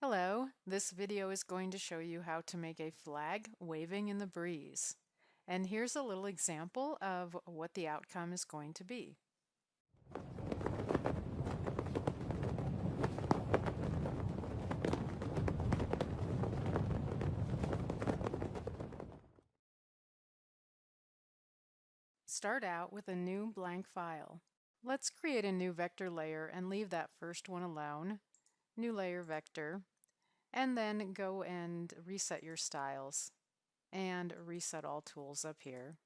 Hello, this video is going to show you how to make a flag waving in the breeze. And here's a little example of what the outcome is going to be. Start out with a new blank file. Let's create a new vector layer and leave that first one alone. New layer vector. And then go and reset your styles and reset all tools up here.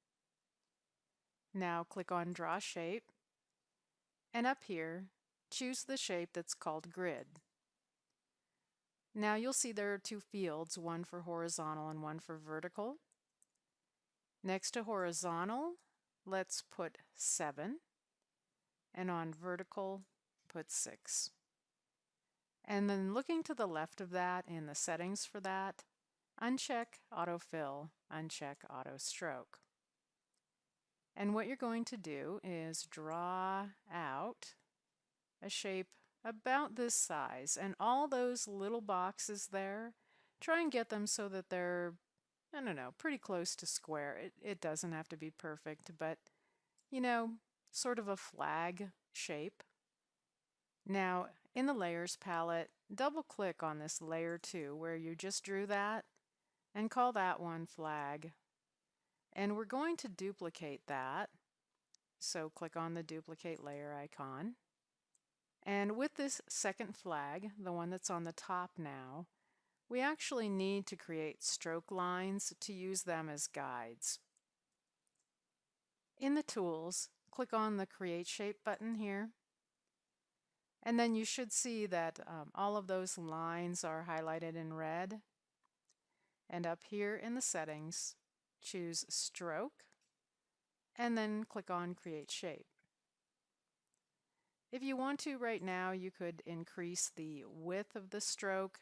Now click on Draw Shape, and up here choose the shape that's called Grid. Now you'll see there are two fields, one for horizontal and one for vertical. Next to horizontal, let's put 7, and on vertical, put 6. And then looking to the left of that in the settings for that, uncheck autofill, uncheck auto stroke. And what you're going to do is draw out a shape about this size, and all those little boxes there, try and get them so that they're, I don't know, pretty close to square. It doesn't have to be perfect, but sort of a flag shape. Now in the layers palette, double click on this layer 2 where you just drew that and call that one flag. And we're going to duplicate that. So click on the duplicate layer icon. And with this second flag, the one that's on the top now, we actually need to create stroke lines to use them as guides. In the tools, click on the Create Shape button here. And then you should see that all of those lines are highlighted in red. And up here in the settings, choose Stroke, and then click on Create Shape. If you want to right now, you could increase the width of the stroke.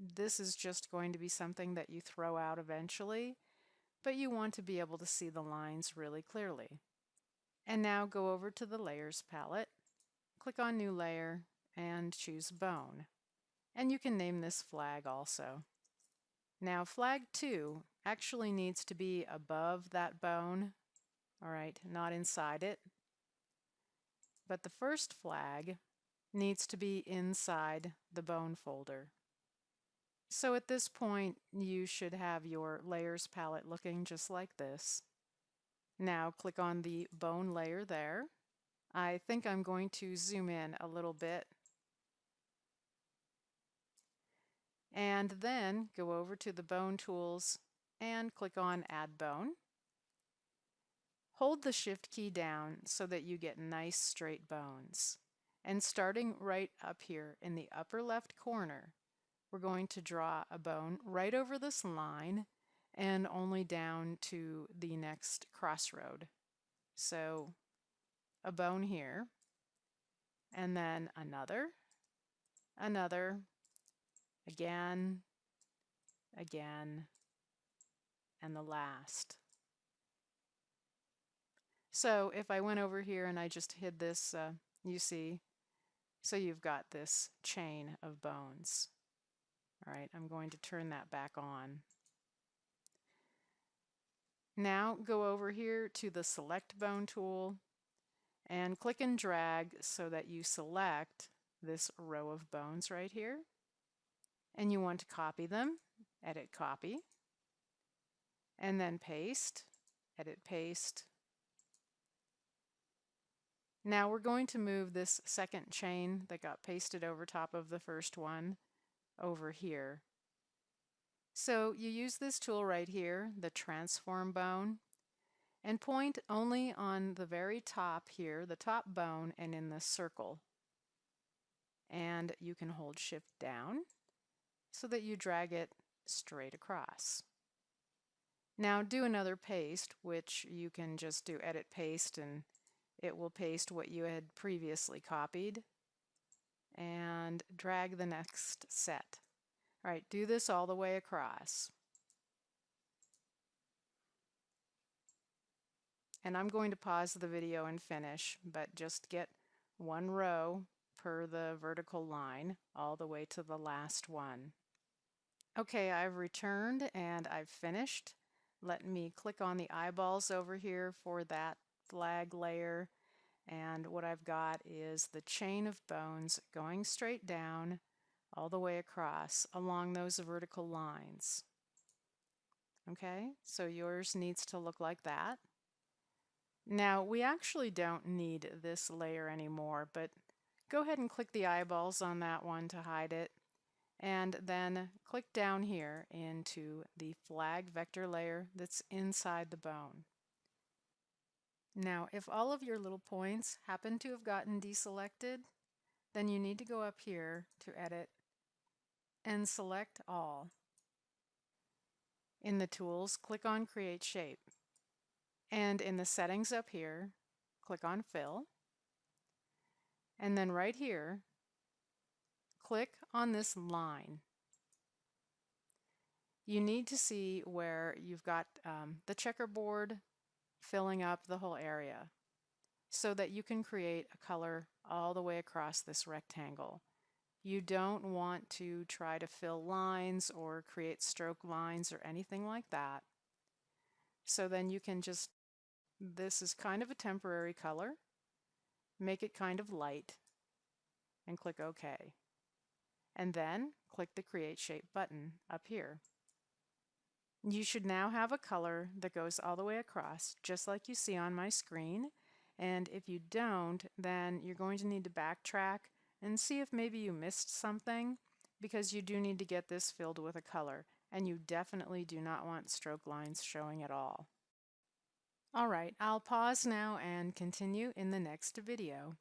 This is just going to be something that you throw out eventually, but you want to be able to see the lines really clearly. And now go over to the Layers palette, click on New Layer, and choose Bone. And you can name this flag also. Now flag 2 actually needs to be above that bone, all right, not inside it. But the first flag needs to be inside the bone folder. So at this point, you should have your layers palette looking just like this. Now click on the bone layer there. I think I'm going to zoom in a little bit. And then go over to the bone tools and click on Add Bone. Hold the Shift key down so that you get nice straight bones. And starting right up here in the upper left corner, we're going to draw a bone right over this line and only down to the next crossroad. So a bone here, and then another, again, and the last. So if I went over here and I just hid this, you see, so you've got this chain of bones. All right, I'm going to turn that back on. Now go over here to the Select Bone tool and click and drag so that you select this row of bones right here. And you want to copy them, edit copy, and then paste, edit paste. Now we're going to move this second chain that got pasted over top of the first one over here. So you use this tool right here, the transform bone, and point only on the very top here, the top bone, and in the circle. And you can hold Shift down so that you drag it straight across. Now do another paste, which you can just do edit paste and it will paste what you had previously copied, and drag the next set. All right, do this all the way across. And I'm going to pause the video and finish, but just get one row per the vertical line all the way to the last one. Okay, I've returned and I've finished. Let me click on the eyeballs over here for that flag layer, and what I've got is the chain of bones going straight down all the way across along those vertical lines. Okay, so yours needs to look like that. Now, we actually don't need this layer anymore, but go ahead and click the eyeballs on that one to hide it, and then click down here into the flag vector layer that's inside the bone. Now, if all of your little points happen to have gotten deselected, then you need to go up here to Edit and select All. In the Tools, click on Create Shape. And in the settings up here, click on Fill. And then right here, click on this line. You need to see where you've got the checkerboard filling up the whole area so that you can create a color all the way across this rectangle. You don't want to try to fill lines or create stroke lines or anything like that. So then you can just, this is kind of a temporary color, make it kind of light, and click OK. And then click the Create Shape button up here. You should now have a color that goes all the way across, just like you see on my screen. And if you don't, then you're going to need to backtrack and see if maybe you missed something, because you do need to get this filled with a color, and you definitely do not want stroke lines showing at all. All right, I'll pause now and continue in the next video.